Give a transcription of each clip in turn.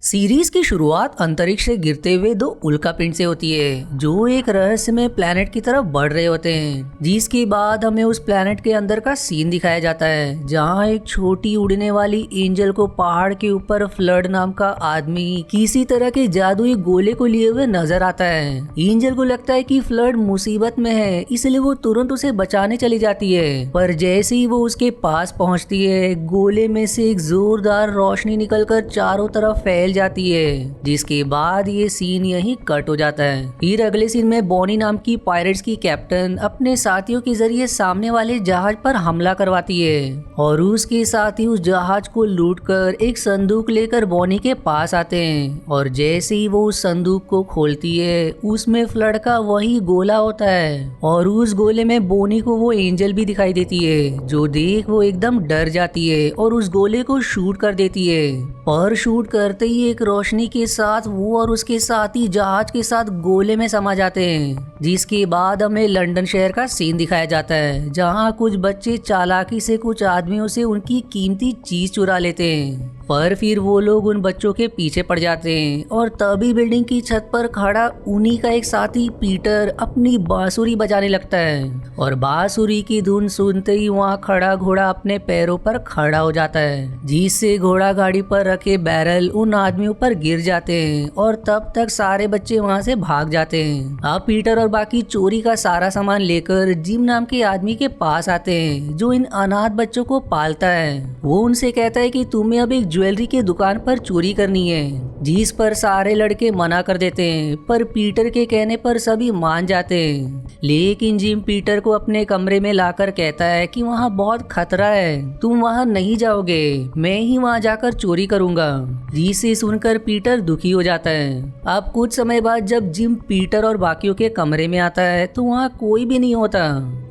Series की शुरुआत अंतरिक्ष से गिरते हुए दो उल्कापिंड से होती है जो एक रहस्यमय प्लेनेट की तरफ बढ़ रहे होते हैं। जिसके बाद हमें उस प्लेनेट के अंदर का सीन दिखाया जाता है जहां एक छोटी उड़ने वाली एंजल को पहाड़ के ऊपर फ्लड नाम का आदमी किसी तरह के जादुई गोले को लिए हुए नजर आता है। एंजल को लगता है कि फ्लड मुसीबत में है, इसलिए वो तुरंत उसे बचाने चली जाती है। पर जैसे ही वो उसके पास पहुंचती है, गोले में से एक जोरदार रोशनी निकलकर चारों तरफ फैल जाती है। जिसके बाद ये सीन यहीं कट हो जाता है। फिर अगले सीन में बॉनी नाम की पायरेट्स की कैप्टन अपने साथियों के जरिए सामने वाले जहाज पर हमला करवाती है और उसके साथ ही उस जहाज को लूटकर एक संदूक लेकर बॉनी के पास आते हैं। और जैसे ही वो उस संदूक को खोलती है, उसमें फ्लड का वही गोला होता है और उस गोले में बॉनी को वो एंजल भी दिखाई देती है, जो देख वो एकदम डर जाती है और उस गोले को शूट कर देती है। पर शूट करते ही एक रोशनी के साथ वो और उसके साथी जहाज के साथ गोले में समा जाते हैं। जिसके बाद हमें लंदन शहर का सीन दिखाया जाता है जहां कुछ बच्चे चालाकी से कुछ आदमियों से उनकी कीमती चीज चुरा लेते हैं। पर फिर वो लोग उन बच्चों के पीछे पड़ जाते हैं और तभी बिल्डिंग की छत पर खड़ा उन्हीं का एक साथी पीटर अपनी बांसुरी बजाने लगता है और बांसुरी की धुन सुनते ही वहाँ खड़ा घोड़ा अपने पैरों पर खड़ा हो जाता है, जिससे घोड़ा गाड़ी पर रखे बैरल उन आदमियों पर गिर जाते हैं और तब तक सारे बच्चे वहाँ से भाग जाते हैं। अब पीटर और बाकी चोरी का सारा सामान लेकर जिम नाम के आदमी के पास आते हैं जो इन अनाथ बच्चों को पालता है। वो उनसे कहता है कि तुम्हें अब एक ज्वेलरी के दुकान पर चोरी करनी है, जिस पर सारे लड़के मना कर देते हैं। पर पीटर के कहने पर सभी मान जाते हैं। लेकिन जिम पीटर को अपने कमरे में लाकर कहता है कि वहाँ बहुत खतरा है, तुम वहाँ नहीं जाओगे, मैं ही वहाँ जाकर चोरी करूंगा। जिसे सुनकर पीटर दुखी हो जाता है। अब कुछ समय बाद जब जिम पीटर और बाकियों के कमरे में आता है तो वहाँ कोई भी नहीं होता।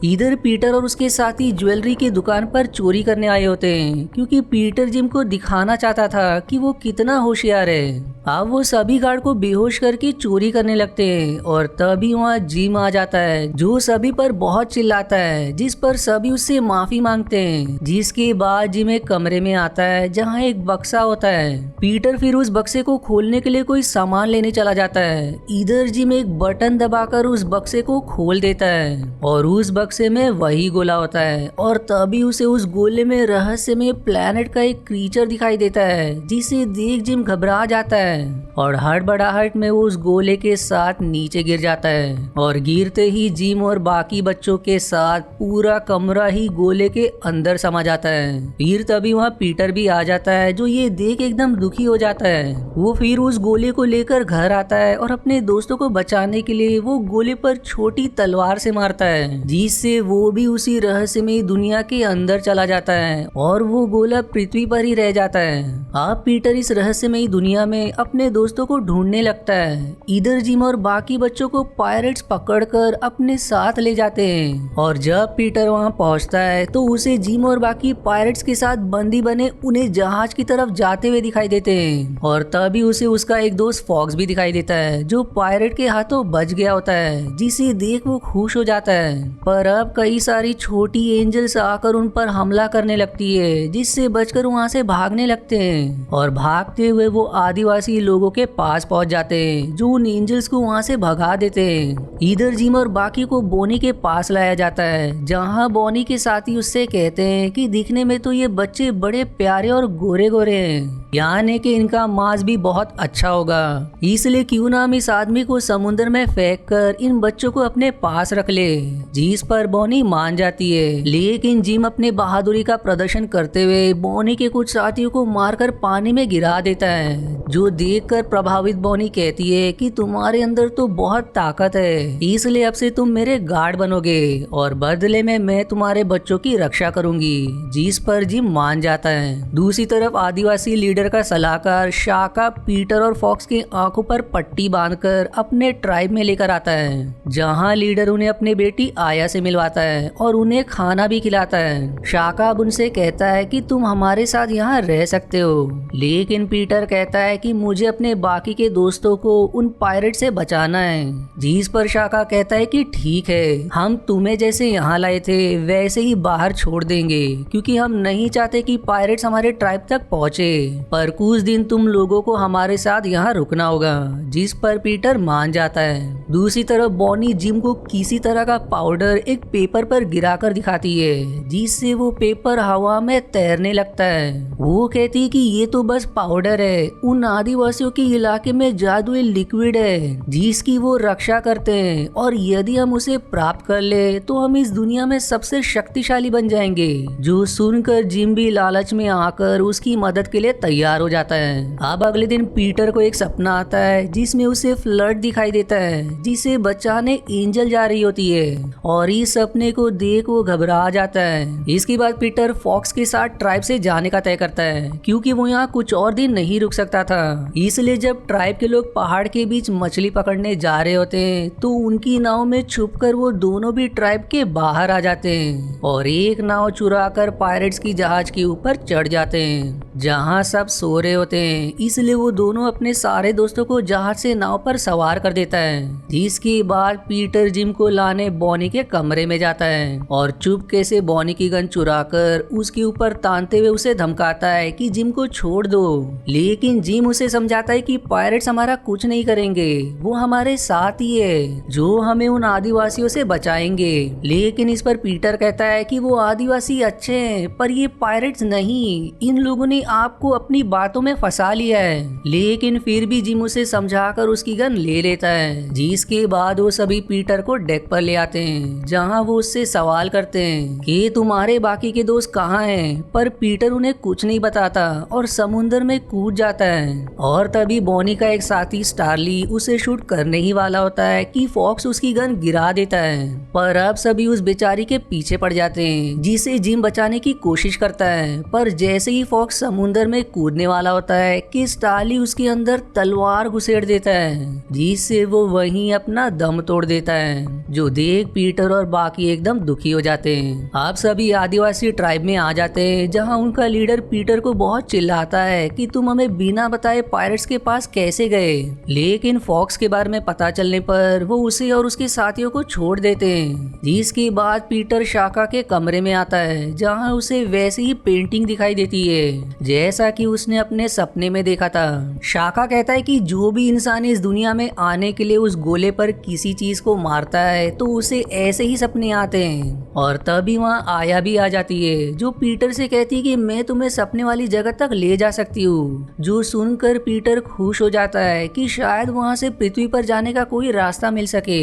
इधर पीटर और उसके साथी ज्वेलरी की दुकान पर चोरी करने आए होते हैं क्योंकि पीटर जिम को दिखाना चाहता था कि वो कितना होशियार है। अब वो सभी गार्ड को बेहोश करके चोरी करने लगते हैं और तभी वहाँ जिम आ जाता है जो सभी पर बहुत चिल्लाता है, जिस पर सभी उससे माफी मांगते हैं। जिसके बाद जिम एक कमरे में आता है जहाँ एक बक्सा होता है। पीटर फिर उस बक्से को खोलने के लिए कोई सामान लेने चला जाता है। इधर जिम एक बटन दबाकर उस बक्से को खोल देता है और उस बक्से में वही गोला होता है और तभी उसे उस गोले में रहस्यमय प्लेनेट का एक क्रीचर दिखाई देता है, जिसे देख जिम घबरा जाता है और हड़बड़ाहट में वो उस गोले के साथ नीचे गिर जाता है और गिरते ही जिम और बाकी बच्चों के साथ पूरा कमरा ही गोले के अंदर समा जाता है। फिर तभी वहाँ पीटर भी आ जाता है जो ये देख एकदम दुखी हो जाता है। वो फिर उस गोले को लेकर घर आता है और अपने दोस्तों को बचाने के लिए वो गोले पर छोटी तलवार से मारता है, जिससे वो भी उसी रहस्यमय दुनिया के अंदर चला जाता है और वो गोला पृथ्वी पर ही रह जाता है। अब पीटर इस रहस्यमय दुनिया में अपने दोस्तों को ढूंढने लगता है। इधर जिम और बाकी बच्चों को पायरेट्स पकड़कर अपने साथ ले जाते हैं और जब पीटर वहां पहुंचता है तो उसे जिम और बाकी पायरेट्स के साथ बंदी बने उन्हें जहाज की तरफ जाते हुए दिखाई देते हैं और तभी उसे उसका एक दोस्त फॉक्स भी दिखाई देता है जो पायरेट के हाथों बच गया होता है, जिसे देख वो खुश हो जाता है। पर अब कई सारी छोटी एंजल्स आकर उन पर हमला करने लगती है, जिससे बचकर वहां से भागने लगते हैं और भागते हुए वो आदिवासी लोगों के पास पहुंच जाते हैं जो उन एंजल्स को वहां से भगा देते हैं। इधर जिम और बाकी को बॉनी के पास लाया जाता है जहां बॉनी के साथी उससे कहते हैं कि दिखने में तो ये बच्चे बड़े प्यारे और गोरे गोरे हैं, यानी कि इनका मांस भी बहुत अच्छा होगा, इसलिए क्यों ना हम इस आदमी को समुद्र में फेंक कर इन बच्चों को अपने पास रख ले। जिस पर बॉनी मान जाती है। लेकिन जिम अपने बहादुरी का प्रदर्शन करते हुए बॉनी के कुछ साथियों को मारकर पानी में गिरा देता है, जो देखकर प्रभावित बॉनी कहती है कि तुम्हारे अंदर तो बहुत ताकत है, इसलिए अब से तुम मेरे गार्ड बनोगे और बदले में मैं तुम्हारे बच्चों की रक्षा करूंगी। जिस पर जिम मान जाता है। दूसरी तरफ आदिवासी लीडर का सलाहकार शाका पीटर और फॉक्स की आंखों पर पट्टी बांधकर अपने ट्राइब में लेकर आता है, जहां लीडर उन्हें अपनी बेटी आया से मिलवाता है और उन्हें खाना भी खिलाता है। शाका अब उनसे कहता है कि तुम हमारे साथ यहाँ रह सकते हो, लेकिन पीटर कहता है कि मुझे अपने बाकी के दोस्तों को उन पायरेट से बचाना है। जिस पर शाका कहता है कि ठीक है, हम तुम्हें जैसे यहाँ लाए थे वैसे ही बाहर छोड़ देंगे, क्योंकि हम नहीं चाहते कि पायरेट्स हमारे ट्राइब तक पहुँचे। पर कुछ दिन तुम लोगों को हमारे साथ यहाँ रुकना होगा, जिस पर पीटर मान जाता है। दूसरी तरफ बॉनी जिम को किसी तरह का पाउडर एक पेपर पर गिराकर दिखाती है, जिससे वो पेपर हवा में तैरने लगता है। वो कहती है कि ये तो बस पाउडर है, उन आदिवासियों के इलाके में जादुई लिक्विड है जिसकी वो रक्षा करते हैं, और यदि हम उसे प्राप्त कर ले तो हम इस दुनिया में सबसे शक्तिशाली बन जाएंगे। जो सुनकर जिम भी लालच में आकर उसकी मदद के लिए तैयार हो जाता है। अब अगले दिन पीटर को एक सपना आता है जिसमें उसे फ्लड दिखाई देता है, जिसे बचाने एंजल जा रही होती है, और इस सपने को देख वो घबरा जाता है। इसके बाद पीटर फॉक्स के साथ ट्राइब से जाने का तय करता है, क्योंकि वो यहाँ कुछ और दिन नहीं रुक सकता था। इसलिए जब ट्राइब के लोग पहाड़ के बीच मछली पकड़ने जा रहे होते हैं तो उनकी नाव में छुपकर वो दोनों भी ट्राइब के बाहर आ जाते हैं और एक नाव चुराकर पायरेट्स की जहाज के ऊपर चढ़ जाते हैं, जहाँ सब सो रहे होते हैं। इसलिए वो दोनों अपने सारे दोस्तों को जहाज से नाव पर सवार कर देता है। जिसके बाद पीटर जिम को लाने बॉनी के कमरे में जाता है और चुपके से बॉनी की गन चुराकर उसके ऊपर तानते हुए उसे धमकाता है कि जिम को छोड़ दो। लेकिन जिम उसे समझाता है कि पायरेट्स हमारा कुछ नहीं करेंगे, वो हमारे साथ ही है जो हमें उन आदिवासियों से बचाएंगे। लेकिन इस पर पीटर कहता है कि वो आदिवासी अच्छे हैं, पर ये पायरेट्स नहीं, इन लोगों ने आपको अपनी बातों में फंसा लिया है। लेकिन फिर भी जिम उसे समझाकर उसकी गन ले लेता है। जिसके बाद वो सभी पीटर को डेक पर ले आते हैं, जहां वो उससे सवाल करते हैं कि तुम्हारे बाकी के दोस्त कहाँ हैं, पर पीटर उन्हें कुछ नहीं बताता और समुद्र में कूद जाता है। और तभी बॉनी का एक साथी स्टारली उसे शूट करने ही वाला होता है कि फॉक्स उसकी गन गिरा देता है, पर अब सभी उस बेचारी के पीछे पड़ जाते हैं, जिसे जिम बचाने की कोशिश करता है। पर जैसे ही फॉक्स समुद्र में कूदने वाला होता है कि स्टारली उसके अंदर तलवार घुसेड़ देता है, जिससे वो वहीं अपना दम तोड़ देता है। जो देख पीटर और बाकी एकदम दुखी हो जाते हैं। अब सभी आदिवासी ट्राइब में आ जाते हैं, जहां उनका लीडर पीटर को बहुत चिल्लाता है कि तुम हमें बिना बताए पायरेट्स के पास कैसे गए। लेकिन फॉक्स के बारे में पता चलने पर वो उसे और उसके साथियों को छोड़ देते हैं। जिसके बाद पीटर शाखा के कमरे में आता है, जहां उसे वैसे ही पेंटिंग दिखाई देती है जैसा कि उसने अपने सपने में देखा था। शाखा कहता है कि जो भी इंसान इस दुनिया में आने के लिए उस गोले पर किसी चीज को मारता है तो उसे ऐसे ही सपने आते हैं। और तभी वहाँ आया भी आ जाती है, जो पीटर से कहती है कि मैं तुम्हें सपने वाली जगह तक ले जा सकती हूँ। जो सुनकर पीटर खुश हो जाता है कि शायद वहाँ से पृथ्वी पर जाने का कोई रास्ता मिल सके।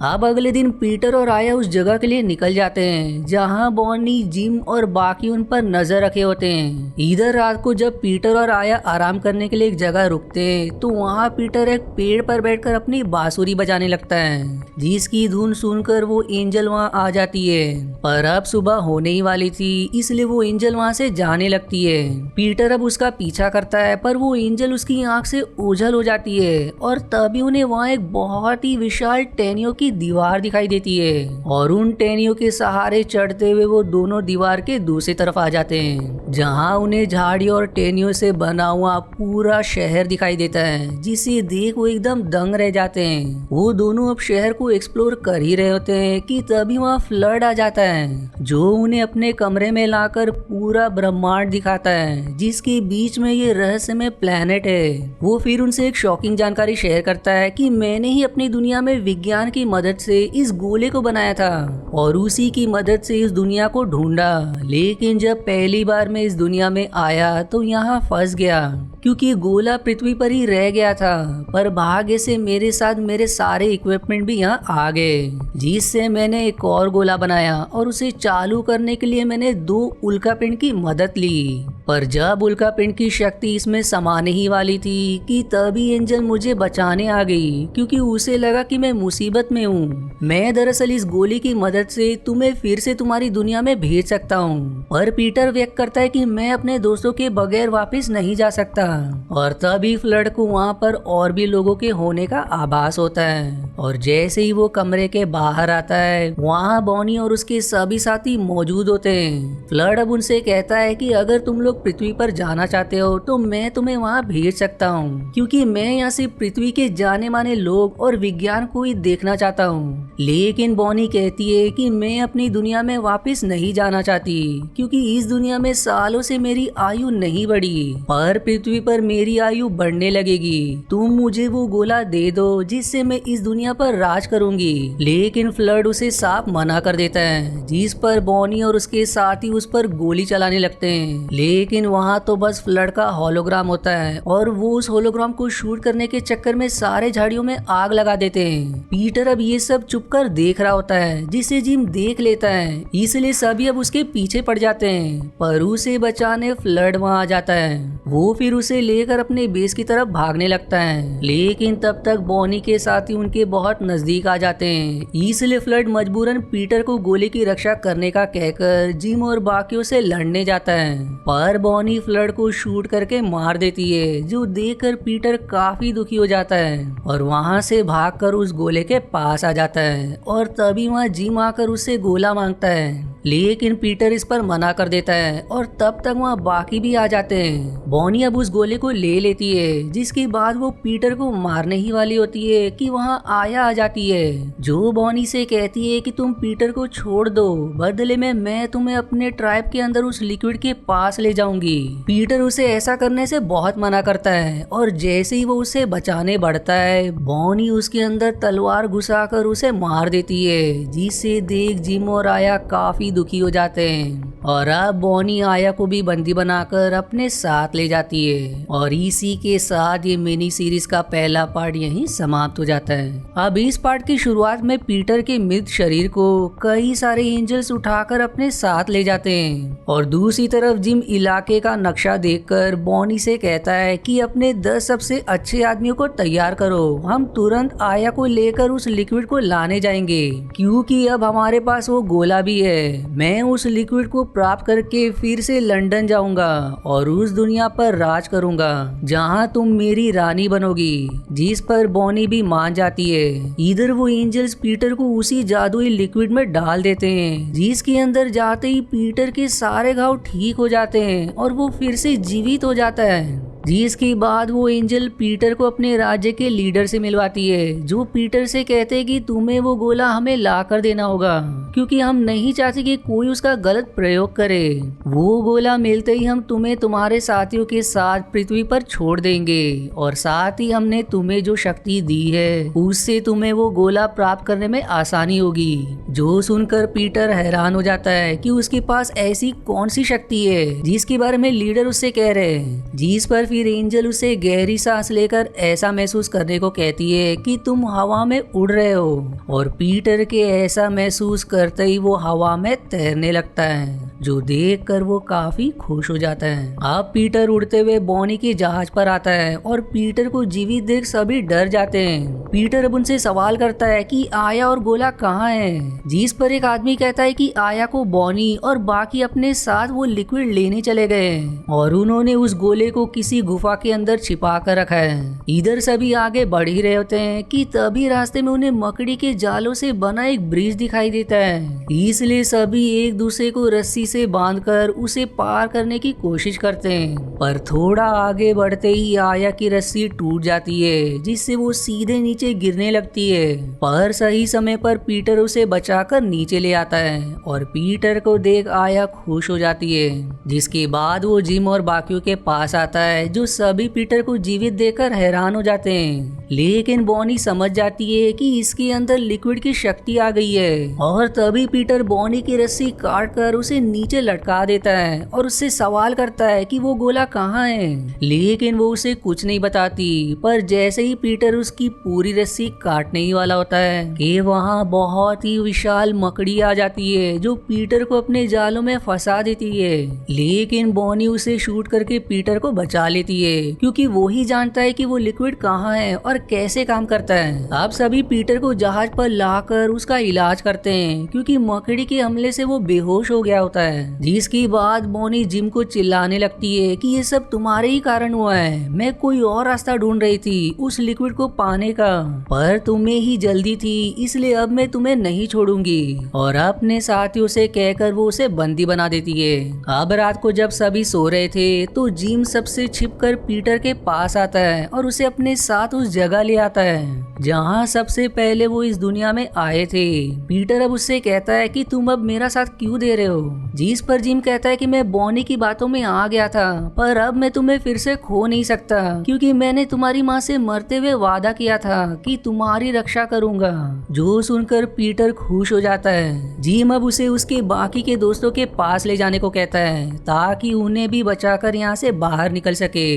अब अगले दिन पीटर और आया उस जगह के लिए निकल जाते हैं, जहाँ बॉनी, जिम और बाकी उन पर नजर रखे होते हैं। इधर रात को जब पीटर और आया आराम करने के लिए एक जगह रुकते हैं तो वहाँ पीटर एक पेड़ पर बैठकर अपनी बांसुरी बजाने लगता है, जिसकी धुन सुनकर वो एंजल वहाँ आ जाती है। पर अब सुबह होने ही वाली थी, इसलिए वो एंजल वहाँ से जाने लगती है। पीटर अब उसका पीछा करता है, पर वो एंजल उसकी आंख से ओझल हो जाती है और तभी उन्हें वहाँ एक बहुत ही विशाल टहनियों की दीवार दिखाई देती है और उन टहनियों के सहारे चढ़ते हुए वो दोनों दीवार के दूसरी तरफ आ जाते हैं, जहाँ उन्हें झाड़ियों और टहनियों से बना हुआ पूरा शहर दिखाई देता है, जिसे देख वो एकदम दंग रह जाते हैं। वो दोनों अब शहर को एक्सप्लोर कर ही रहे होते हैं कि तभी वहाँ फ्लड आ जाता है, जो उन्हें अपने कमरे में लाकर पूरा ब्रह्मांड दिखाता है, जिसके बीच में ये रहस्यमय प्लेनेट है। वो फिर उनसे एक शॉकिंग जानकारी शेयर करता है कि मैंने ही अपनी दुनिया में विज्ञान की मदद से इस गोले को बनाया था और उसी की मदद से इस दुनिया को ढूंढा। लेकिन जब पहली बार मैं इस दुनिया में आया तो यहाँ फंस गया, क्योंकि गोला पृथ्वी पर ही रह गया था। पर भाग्य से मेरे साथ मेरे सारे इक्विपमेंट भी यहाँ आ गए, जिससे मैंने एक और गोला बनाया और उसे चालू करने के लिए मैंने 2 उल्कापिंड की मदद ली। पर जब उल्कापिंड की शक्ति इसमें समाने ही वाली थी कि तभी एंजल मुझे बचाने आ गई, क्योंकि उसे लगा कि मैं मुसीबत में हूँ। मैं दरअसल इस गोली की मदद से तुम्हें फिर से तुम्हारी दुनिया में भेज सकता हूँ। पर पीटर व्यक्त करता है कि मैं अपने दोस्तों के बगैर वापस नहीं जा सकता, और तभी फ्लड को वहाँ पर और भी लोगों के होने का आभास होता है और जैसे ही वो कमरे के बाहर आता है वहाँ बॉनी और उसके सभी साथी मौजूद होते हैं। फ्लड अब उनसे कहता है कि अगर तुम लोग पृथ्वी पर जाना चाहते हो तो मैं तुम्हें वहाँ भेज सकता हूँ, क्योंकि मैं यहाँ से पृथ्वी के जाने माने लोग और विज्ञान को ही देखना चाहता हूँ। लेकिन बॉनी कहती है कि मैं अपनी दुनिया में वापस नहीं जाना चाहती, क्योंकि इस दुनिया में सालों से मेरी आयु नहीं बढ़ी, पर पृथ्वी पर मेरी आयु बढ़ने लगेगी। तुम मुझे वो गोला दे दो जिससे मैं इस दुनिया पर राज करूंगी। लेकिन फ्लड उसे साफ मना कर देता है, जिस पर बॉनी और उसके साथी उस पर गोली चलाने लगते हैं। लेकिन वहाँ तो बस फ्लड का होलोग्राम होता है और वो उस होलोग्राम को शूट करने के चक्कर में सारे झाड़ियों में आग लगा देते हैं। पीटर अब ये सब चुपकर देख रहा होता है, जिसे जिम देख लेता है, इसलिए सभी अब उसके पीछे पड़ जाते हैं। पर उसे बचाने फ्लड वहाँ आ जाता है। वो फिर उसे लेकर अपने बेस की तरफ भागने लगता है, लेकिन तब तक बॉनी के साथी उनके बहुत नजदीक आ जाते हैं। इसलिए फ्लड मजबूरन पीटर को गोली की रक्षा करने का कहकर जिम और बाकियों से लड़ने जाता है, पर बॉनी फ्लड को शूट करके मार देती है, जो देखकर पीटर काफी दुखी हो जाता है और वहाँ से भागकर उस गोले के पास आ जाता है। और तभी वहाँ जिम आकर उससे गोला मांगता है, लेकिन पीटर इस पर मना कर देता है और तब तक वहाँ बाकी भी आ जाते हैं। बॉनी अब उस गोले को ले लेती है, जिसके बाद वो पीटर को मारने ही वाली होती है कि वहाँ आया आ जाती है, जो बॉनी से कहती है कि तुम पीटर को छोड़ दो, बदले में मैं तुम्हें अपने ट्राइब के अंदर उस लिक्विड के पास ले जाऊंगी। पीटर उसे ऐसा करने से बहुत मना करता है और जैसे ही वो उसे बचाने बढ़ता है बॉनी उसके अंदर तलवार घुसाकर उसे मार देती है, जिससे देख जिम और आया काफी दुखी हो जाते हैं। और अब बॉनी आया को भी बंदी बनाकर अपने साथ ले जाती है। और इसी के साथ ये मिनी सीरीज का पहला पार्ट यहीं समाप्त हो जाता है। अब इस पार्ट की शुरुआत में पीटर के मृत शरीर को कई सारे एंजल्स उठाकर अपने साथ ले जाते हैं और दूसरी तरफ जिम इलाके का नक्शा देखकर बॉनी से कहता है कि अपने 10 सबसे अच्छे आदमियों को तैयार करो, हम तुरंत आया को लेकर उस लिक्विड को लाने जाएंगे, क्योंकि अब हमारे पास वो गोला भी है। मैं उस लिक्विड को प्राप्त करके फिर से लंदन जाऊंगा और उस दुनिया पर राज करूंगा जहां तुम मेरी रानी बनोगी, जिस पर बॉनी भी मान जाती है। इधर वो एंजल्स पीटर को उसी जादुई लिक्विड में डाल देते हैं, जिसके अंदर जाते ही पीटर के सारे घाव ठीक हो जाते हैं और वो फिर से जीवित हो जाता है। जिसके बाद वो एंजल पीटर को अपने राज्य के लीडर से मिलवाती है, जो पीटर से कहते हैं कि तुम्हें वो गोला हमें ला कर देना होगा, क्योंकि हम नहीं चाहते कि कोई उसका गलत प्रयोग करे। वो गोला मिलते ही हम तुम्हें तुम्हारे साथियों के साथ पृथ्वी पर छोड़ देंगे और साथ ही हमने तुम्हें जो शक्ति दी है उससे तुम्हें वो गोला प्राप्त करने में आसानी होगी। जो सुनकर पीटर हैरान हो जाता है कि उसके पास ऐसी कौन सी शक्ति है जिसके बारे में लीडर उससे कह रहे हैं। जिस पर फिर एंजल उसे गहरी सांस लेकर ऐसा महसूस करने को कहती है कि तुम हवा में उड़ रहे हो, और पीटर के ऐसा महसूस करते ही वो हवा में तैरने लगता है, जो देखकर वो काफी खुश हो जाता है। अब पीटर उड़ते हुए बॉनी के जहाज पर आता है और पीटर को जीवित देख सभी डर जाते हैं। पीटर अब उनसे सवाल करता है कि आया और गोला कहाँ है, जिस पर एक आदमी कहता है कि आया को बॉनी और बाकी अपने साथ वो लिक्विड लेने चले गए और उन्होंने उस गोले को किसी गुफा के अंदर छिपा कर रखा है। इधर सभी आगे बढ़ ही रहे होते हैं कि तभी रास्ते में उन्हें मकड़ी के जालों से बना एक ब्रिज दिखाई देता है, इसलिए सभी एक दूसरे को रस्सी से बांधकर उसे पार करने की कोशिश करते हैं। पर थोड़ा आगे बढ़ते ही आया की रस्सी टूट जाती है, जिससे वो सीधे नीचे गिरने लगती है। पर सही समय पर पीटर उसे बचाकर नीचे ले आता है और पीटर को देख आया खुश हो जाती है। जिसके बाद वो जिम और बाकियों के पास आता है, जो सभी पीटर को जीवित देखकर हैरान हो जाते हैं। लेकिन बॉनी समझ जाती है कि इसके अंदर लिक्विड की शक्ति आ गई है और तभी पीटर बॉनी की रस्सी काट कर उसे नीचे लटका देता है और उससे सवाल करता है कि वो गोला कहाँ है, लेकिन वो उसे कुछ नहीं बताती। पर जैसे ही पीटर उसकी पूरी रस्सी काटने ही वाला होता है कि वहाँ बहुत ही विशाल मकड़ी आ जाती है, जो पीटर को अपने जालों में फंसा देती है। लेकिन बॉनी उसे शूट करके पीटर को बचा लेती है क्योंकि वो ही जानता है कि वो लिक्विड कहाँ है और कैसे काम करता है। अब सभी पीटर को जहाज पर लाकर उसका इलाज करते हैं क्योंकि मकड़ी के हमले से वो बेहोश हो गया होता है। जिसके बाद बॉनी जिम को चिल्लाने लगती है कि ये सब तुम्हारे ही कारण हुआ है, मैं कोई और रास्ता ढूंढ रही थी उस लिक्विड को पाने का, पर तुम्हें ही जल्दी थी इसलिए अब मैं तुम्हें नहीं छोड़ूंगी। और अपने साथियों से कहकर वो उसे बंदी बना देती है। अब रात को जब सभी सो रहे थे तो जिम सबसे छिपकर पीटर के पास आता है और उसे अपने साथ उस जगह ले आता है जहाँ सबसे पहले वो इस दुनिया में आए थे। पीटर अब उससे कहता है कि तुम अब मेरा साथ क्यों दे रहे हो, जिस पर जिम कहता है कि मैं बॉनी की बातों में आ गया था पर अब मैं तुम्हें फिर से खो नहीं सकता क्योंकि मैंने तुम्हारी माँ से मरते हुए वादा किया था कि तुम्हारी रक्षा करूंगा। जो सुनकर पीटर खुश हो जाता है। जिम अब उसे उसके बाकी के दोस्तों के पास ले जाने को कहता है ताकि उन्हें भी बचाकर यहाँ से बाहर निकल सके।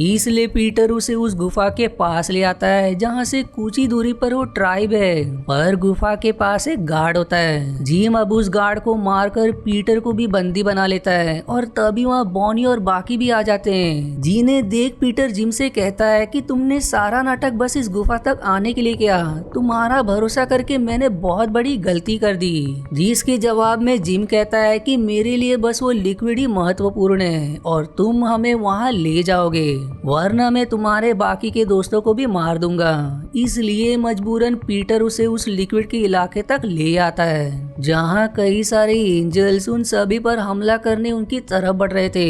इसलिए पीटर उसे उस गुफा के पास ले आता है जहाँ से कुछ ही दूरी पर वो ट्राइब है, पर गुफा के पास एक गार्ड होता है। जिम अब उस गार्ड को मारकर पीटर को भी बंदी बना लेता है और तभी वहाँ बॉनी और बाकी भी आ जाते हैं। जिन्हें देख पीटर जिम से कहता है कि तुमने सारा नाटक बस इस गुफा तक आने के लिए किया, तुम्हारा भरोसा करके मैंने बहुत बड़ी गलती कर दी। जिसके जवाब में जिम कहता है कि मेरे लिए बस वो लिक्विड ही महत्वपूर्ण है और तुम हमें वहाँ ले जाओगे वरना मैं तुम्हारे बाकी के दोस्तों को भी मार दूंगा। इसलिए मजबूरन पीटर उसे उस लिक्विड के इलाके तक ले आता है जहाँ कई सारे एंजल्स उन सभी पर हमला करने उनकी तरफ बढ़ रहे थे।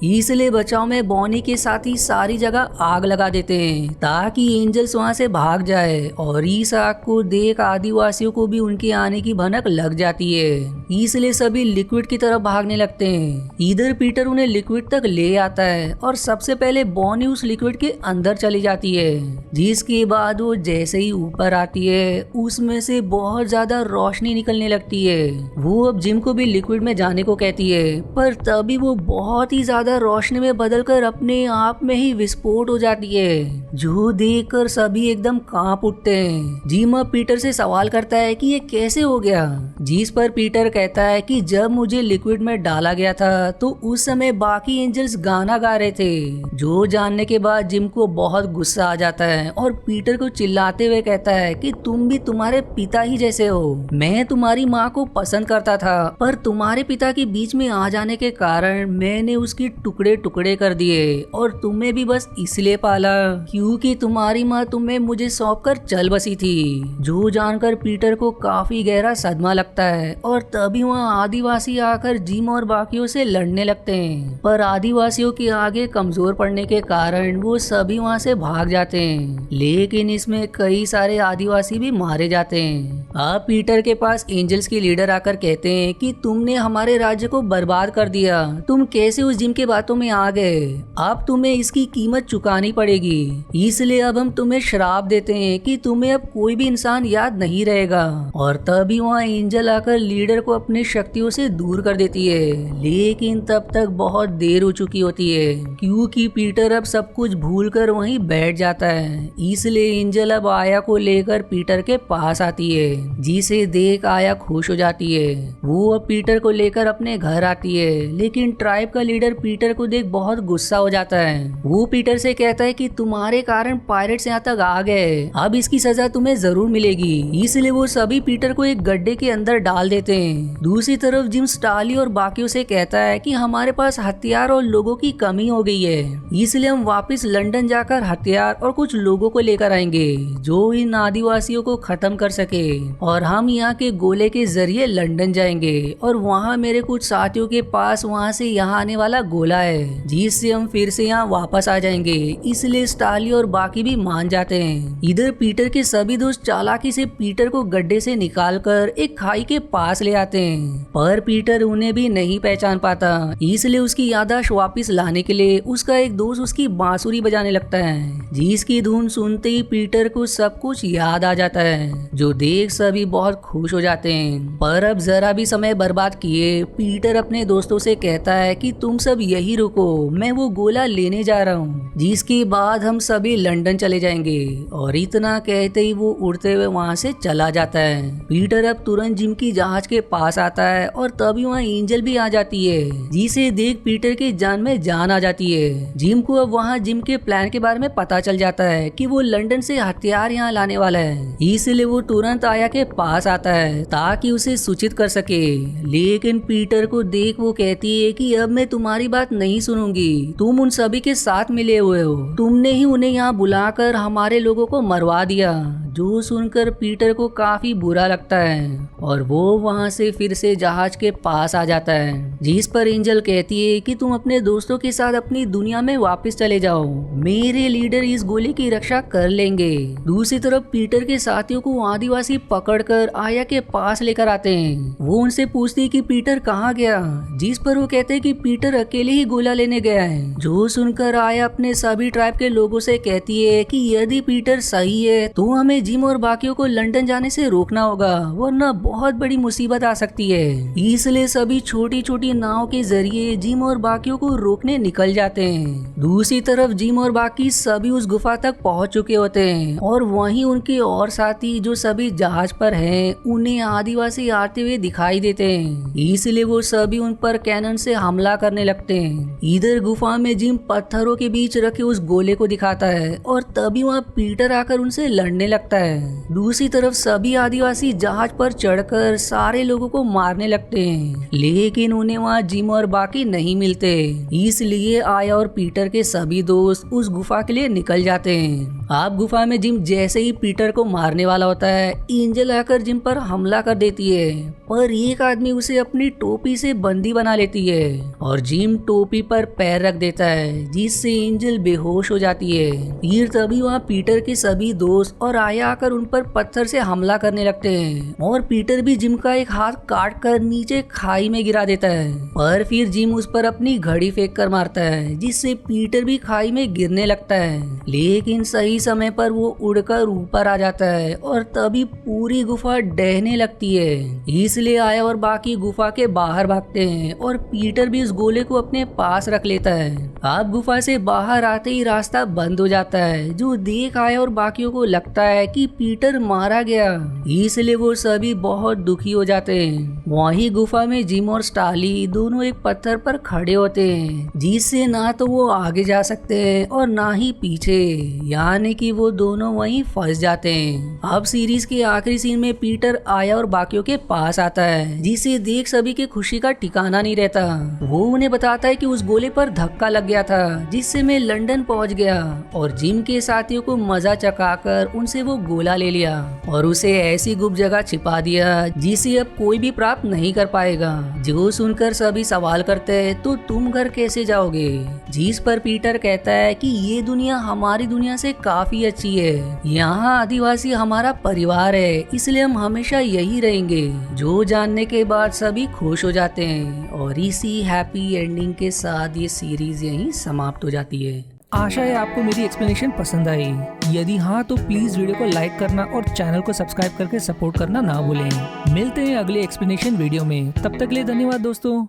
इसलिए बचाव में बॉनी के साथ ही सारी जगह आग लगा देते हैं ताकि एंजल्स वहाँ से भाग जाए और इस आग को देख आदिवासियों को भी उनके आने की भनक लग जाती है। इसलिए सभी लिक्विड की तरफ भागने लगते हैं। इधर पीटर उन्हें लिक्विड तक ले आता है और सबसे पहले बॉनी उस लिक्विड के अंदर चली जाती है। जिसके बाद वो जैसे ही ऊपर आती है उसमें से बहुत ज्यादा रोशनी निकलने लगती है। वो अब जिम को भी लिक्विड में जाने को कहती है पर तभी वो बहुत ही ज्यादा रोशनी में बदलकर अपने आप में ही विस्फोट हो जाती है जो देखकर सभी एकदम कांप उठते हैं। जिम अब पीटर से सवाल करता है कि ये कैसे हो गया, जिस पर पीटर कहता है कि जब मुझे लिक्विड में डाला गया था तो उस समय बाकी एंजल्स गाना गा रहे थे। जो जानने के बाद जिम को बहुत गुस्सा आ जाता है और पीटर को चिल्लाते हुए कहता है कि तुम भी तुम्हारे पिता ही जैसे हो, मैं तुम्हारी माँ को पसंद करता था पर तुम्हारे पिता के बीच में आ जाने के कारण मैंने उसकी टुकड़े टुकड़े कर दिए और तुम्हें भी बस इसलिए पाला क्योंकि तुम्हारी माँ तुम्हें मुझे सौंप कर चल बसी थी। जो जानकर पीटर को काफी गहरा सदमा लगता है और तभी वहाँ आदिवासी आकर जिम और बाकियों से लड़ने लगते हैं पर आदिवासियों के आगे कमजोर पड़ने के कारण वो सभी वहाँ से भाग जाते हैं। लेकिन इसमें कई सारे आदिवासी भी मारे जाते हैं। अब पीटर के पास एंजल्स के लीडर आकर कहते हैं कि तुमने हमारे राज्य को बर्बाद कर दिया, तुम कैसे उस जिम के बातों में आ गए, अब तुम्हें इसकी कीमत चुकानी पड़ेगी। इसलिए अब हम तुम्हें श्राप देते हैं कि तुम्हें अब कोई भी इंसान याद नहीं रहेगा। और तभी वहाँ एंजल आकर लीडर को अपनी शक्तियों से दूर कर देती है। लेकिन तब तक बहुत देर हो चुकी होती है क्योंकि पीटर अब सब कुछ भूलकर वहीं बैठ जाता है। इसलिए एंजल अब आया को लेकर पीटर के पास आती है जिसे देख आया खुश हो जाती है। वो अब पीटर को लेकर अपने घर आती है लेकिन ट्राइब का लीडर पीटर को देख बहुत गुस्सा हो जाता है। वो पीटर से कहता है कि तुम्हारे कारण पायरेट्स यहाँ तक आ गए, अब इसकी सजा तुम्हें जरूर मिलेगी। इसलिए वो सभी पीटर को एक गड्ढे के अंदर डाल देते हैं। दूसरी तरफ जिम स्टाली और बाकियों से कहता है कि हमारे पास हथियार और लोगों की कमी हो गई है, इसलिए हम वापस लंदन जाकर हथियार और कुछ लोगों को लेकर आएंगे जो इन आदिवासियों को खत्म कर सके और हम यहाँ के गोले के जरिए लंदन जाएंगे और वहाँ मेरे कुछ साथियों के पास वहाँ से यहाँ आने वाला गोला है जिससे हम फिर से यहाँ वापस आ जाएंगे। इसलिए स्टाली और बाकी भी मान जाते हैं। इधर पीटर के सभी दोस्त चालाकी से पीटर को गड्ढे से निकालकर एक खाई के पास ले आते हैं पर पीटर उन्हें भी नहीं पहचान पाता। इसलिए उसकी याददाश्त वापस लाने के लिए उसका एक दोस्त उसकी बांसुरी बजाने लगता है जिसकी धुन सुनते ही पीटर को सब कुछ याद आ जाता है जो देख सभी बहुत खुश हो जाते हैं। पर अब जरा भी समय बर्बाद किए पीटर अपने दोस्तों से कहता है कि तुम सब यही रुको, मैं वो गोला लेने जा रहा हूँ, जिसके बाद हम सभी लंदन चले जाएंगे। और इतना कहते ही वो उड़ते हुए वहाँ से चला जाता है। पीटर अब तुरंत जिम की जहाज के पास आता है और तभी वहाँ एंजल भी आ जाती है जिसे देख पीटर की जान में जान आ जाती है। जिम को अब वहाँ जिम के प्लान के बारे में पता चल जाता है कि वो लंदन से हथियार यहाँ लाने वाला है, इसलिए वो तुरंत आया के पास आता है ताकि उसे सूचित कर सके। लेकिन पीटर को देख वो कहती है कि अब मैं तुम्हारी बात नहीं सुनूंगी, तुम उन सभी के साथ मिले हुए हो, तुमने ही उन्हें यहाँ बुलाकर हमारे लोगों को मरवा दिया। जो सुनकर पीटर को काफी बुरा लगता है और वो वहाँ से फिर से जहाज के पास आ जाता है, जिस पर एंजल कहती है कि तुम अपने दोस्तों के साथ अपनी दुनिया में वापस चले जाओ, मेरे लीडर इस गोली की रक्षा कर लेंगे। दूसरी तरफ पीटर के साथियों को आदिवासी पकड़कर आया के पास लेकर आते हैं। वो उनसे पूछती है कि पीटर कहाँ गया, जिस पर वो कहते हैं कि पीटर अकेले ही गोला लेने गया है। जो सुनकर आया अपने सभी ट्राइब के लोगों से कहती है कि यदि पीटर सही है तो हमें जिम और बाकियों को लंदन जाने से रोकना होगा, वरना बहुत बड़ी मुसीबत आ सकती है। इसलिए सभी छोटी छोटी नाव के जरिए जिम और बाकियों को रोकने निकल जाते हैं। दूसरी तरफ जिम और बाकी सभी उस गुफा तक पहुंच चुके होते हैं और वहीं उनके और साथी जो सभी जहाज पर हैं उन्हें आदिवासी आते हुए दिखाई देते हैं, इसलिए वो सभी उन पर कैनन से हमला करने लगते हैं। इधर गुफा में जिम पत्थरों के बीच रखे उस गोले को दिखाता है और तभी वहाँ पीटर आकर उनसे लड़ने लगता है। दूसरी तरफ सभी आदिवासी जहाज पर चढ़कर सारे लोगों को मारने लगते हैं, लेकिन उन्हें वहाँ जिम और बाकी नहीं मिलते, इसलिए आया और पीटर के सभी दोस्त उस गुफा के लिए निकल जाते हैं। आप गुफा में जिम जैसे ही पीटर को मारने वाला होता है, एंजल आकर जिम पर हमला कर देती है, पर एक आदमी उसे अपनी टोपी से बंदी बना लेती है और जिम टोपी पर पैर रख देता है, जिससे एंजल बेहोश हो जाती है। फिर तभी वहाँ पीटर के सभी दोस्त और आया आकर उन पर पत्थर से हमला करने लगते हैं और पीटर भी जिम का एक हाथ काट कर नीचे खाई में गिरा देता है, पर फिर जिम उस पर अपनी घड़ी फेंक कर मारता है, जिससे पीटर भी खाई में गिरने लगता है। लेकिन सही समय पर वो उड़कर ऊपर आ जाता है और तभी पूरी गुफा डहने लगती है, इसलिए आया और बाकी गुफा के बाहर भागते हैं और पीटर भी उस गोले को अपने पास रख लेता है। अब गुफा से बाहर आते ही रास्ता बंद हो जाता है, जो देख आया और बाकियों को लगता है कि पीटर मारा गया, इसलिए वो सभी बहुत दुखी हो जाते हैं। वहीं गुफा में जिम और स्टाली दोनों एक पत्थर पर खड़े होते हैं, जिससे ना तो वो आगे जा सकते हैं और ना ही पीछे, यानी कि वो दोनों वहीं फंस जाते हैं। अब सीरीज के आखिरी सीन में पीटर आया और बाकियों के पास आता है, जिसे देख सभी के खुशी का ठिकाना नहीं रहता। वो उन्हें बताता है कि उस गोले पर धक्का लग गया था, जिससे मैं लंदन पहुंच गया और जिम के साथियों को मजा चकाकर उनसे वो गोला ले लिया और उसे ऐसी गुप्त जगह छिपा दिया जिसे अब कोई भी प्राप्त नहीं कर पाएगा। जो सुनकर सभी सवाल करते हैं तो तुम घर कैसे जाओगे, जिस पर पीटर कहता है कि ये दुनिया हमारी दुनिया से काफी अच्छी है, यहाँ आदिवासी हमारा परिवार है, इसलिए हम हमेशा यही रहेंगे। जो जानने के बाद सभी खुश हो जाते हैं और इसी हैप्पी एंडिंग के साथ ये सीरीज यहीं समाप्त हो जाती है। आशा है आपको मेरी एक्सप्लेनेशन पसंद आई। यदि हाँ तो प्लीज वीडियो को लाइक करना और चैनल को सब्सक्राइब करके सपोर्ट करना ना भूलें। मिलते हैं अगले एक्सप्लेनेशन वीडियो में, तब तक के लिए धन्यवाद दोस्तों।